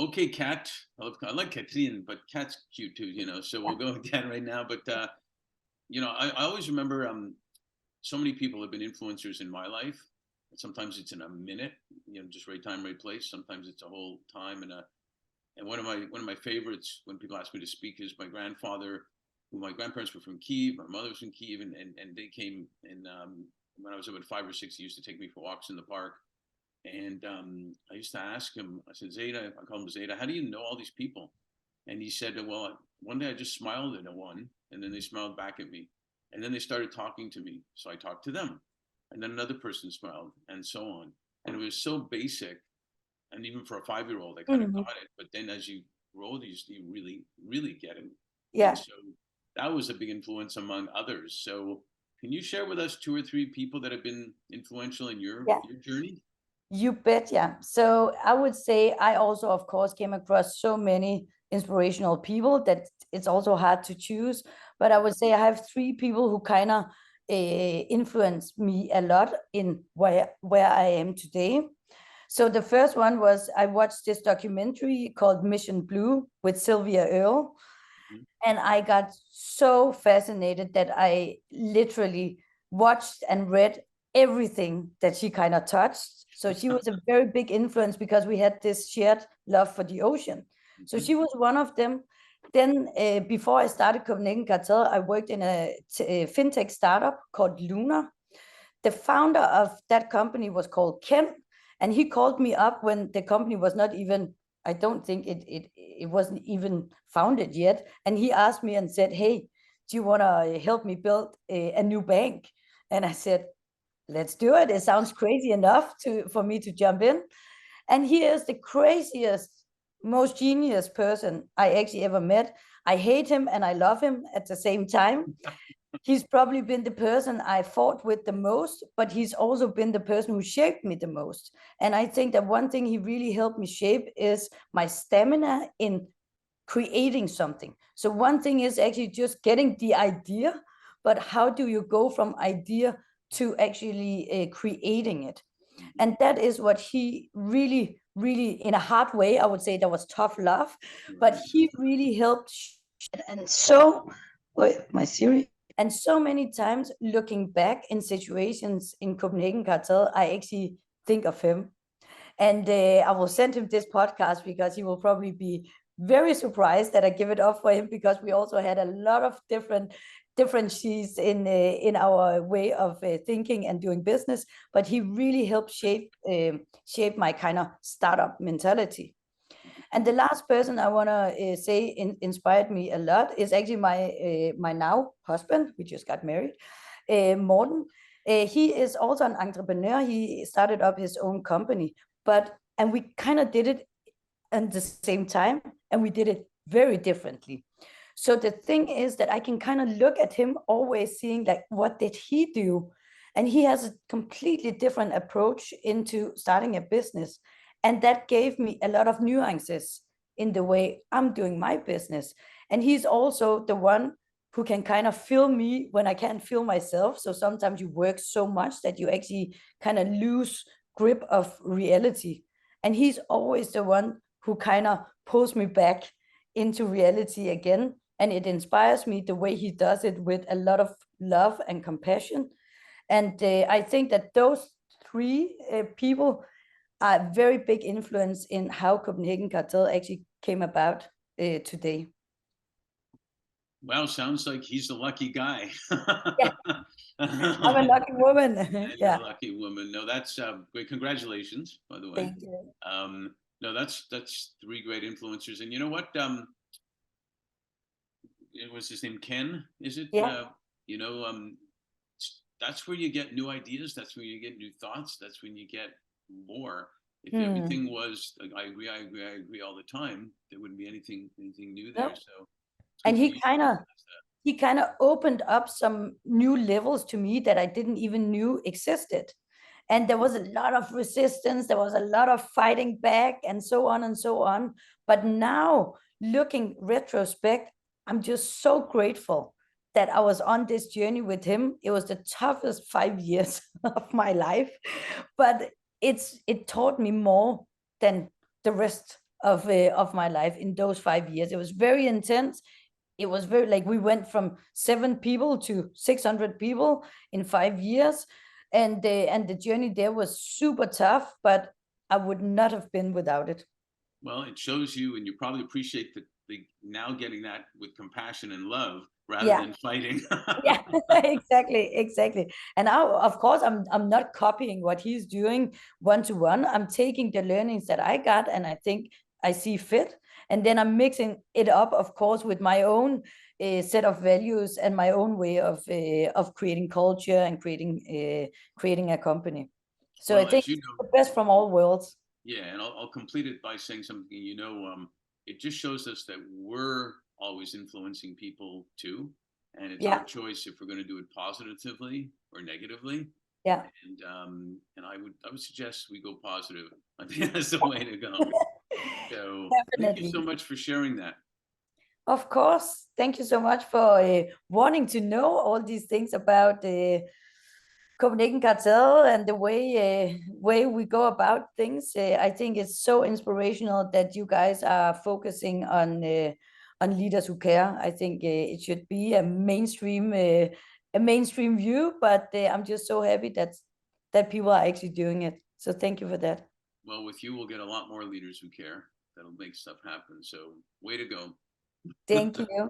Okay, Kat. I like Katrine, but Kat's cute too, so we'll go with Kat right now. But, I always remember so many people have been influencers in my life. Sometimes it's in a minute, just right time, right place. Sometimes it's a whole time. And one of my favorites when people ask me to speak is my grandfather, who my grandparents were from Kiev, my mother was from Kiev, and they came and when I was about 5 or 6, he used to take me for walks in the park. And I used to ask him, I said, Zeta, I call him Zeta, how do you know all these people? And he said, well, one day I just smiled at one, and then they smiled back at me. And then they started talking to me. So I talked to them. And then another person smiled, and so on. And it was so basic. And even for a 5-year-old, I kind of Mhm. got it. But then as you grow, you really, really get it. And Yeah. so that was a big influence among others. So can you share with us 2 or 3 people that have been influential in Yeah. your journey? You bet, yeah. So I would say I also, of course, came across so many inspirational people that it's also hard to choose. But I would say I have three people who kind of influenced me a lot in where I am today. So the first one was I watched this documentary called Mission Blue with Sylvia Earle, Mhm. and I got so fascinated that I literally watched and read everything that she kind of touched. So she was a very big influence because we had this shared love for the ocean. So Mhm. she was one of them. Then before I started Copenhagen Cartel, I worked in a fintech startup called Luna. The founder of that company was called Ken, and he called me up when the company was not even, I don't think it wasn't even founded yet. And he asked me and said, hey, do you want to help me build a new bank? And I said, let's do it. It sounds crazy enough for me to jump in. And he is the craziest, most genius person I actually ever met. I hate him and I love him at the same time. He's probably been the person I fought with the most, but he's also been the person who shaped me the most. And I think that one thing he really helped me shape is my stamina in creating something. So one thing is actually just getting the idea, but how do you go from idea to actually creating it? Mhm. And that is what he really, really, in a hard way, I would say that was tough love, but Right. he really helped. And so, wait, my Siri. And so many times looking back in situations in Copenhagen Cartel, I actually think of him. And I will send him this podcast because he will probably be very surprised that I give it up for him, because we also had a lot of differences in our way of thinking and doing business. But he really helped shape my kind of startup mentality. And the last person I want to say inspired me a lot is actually my now husband. We just got married, Morten. He is also an entrepreneur. He started up his own company, and we kind of did it at the same time, and we did it very differently. So the thing is that I can kind of look at him always seeing like, what did he do? And he has a completely different approach into starting a business. And that gave me a lot of nuances in the way I'm doing my business. And he's also the one who can kind of feel me when I can't feel myself. So sometimes you work so much that you actually kind of lose grip of reality. And he's always the one who kind of pulls me back into reality again. And it inspires me the way he does it, with a lot of love and compassion. And I think that those three people are a very big influence in how Copenhagen Cartel actually came about today. Wow, sounds like he's the lucky guy. Yeah, I'm a lucky woman. And you're Yeah, a lucky woman. No, that's great. Congratulations, by the way. thank you. No, that's 3 great influencers. And you know what? It was his name Ken. Is it? Yeah. You know, that's where you get new ideas. That's where you get new thoughts. That's when you get more. If Hmm. everything was like, I agree all the time, there wouldn't be anything new there. No. So it's And good for you. he kind of opened up some new levels to me that I didn't even knew existed. And there was a lot of resistance, there was a lot of fighting back, and so on and so on. But now, looking retrospect, I'm just so grateful that I was on this journey with him. It was the toughest 5 years of my life, but it taught me more than the rest of my life in those 5 years. It was very intense. It was very, like, we went from 7 people to 600 people in 5 years, and the journey there was super tough, but I would not have been without it. Well, it shows you, and you probably appreciate the now getting that with compassion and love rather than fighting. Yeah, exactly. And now, of course, I'm not copying what he's doing one to one. I'm taking the learnings that I got, and I think I see fit, and then I'm mixing it up, of course, with my own set of values and my own way of creating culture and creating a company. So I Well, think as you it's know, the best from all worlds. yeah, and I'll complete it by saying something. It just shows us that we're always influencing people too, and it's our Yeah, choice if we're going to do it positively or negatively. yeah, And I would suggest we go positive. I think that's the way to go. So thank you so definitely. much for sharing that. Of course. Thank you so much for wanting to know all these things about the Copenhagen Cartel and the way we go about things. I think it's so inspirational that you guys are focusing on leaders who care. I think it should be a mainstream view, but I'm just so happy that people are actually doing it. So thank you for that. Well, with you, we'll get a lot more leaders who care. That'll make stuff happen. So way to go. Thank you.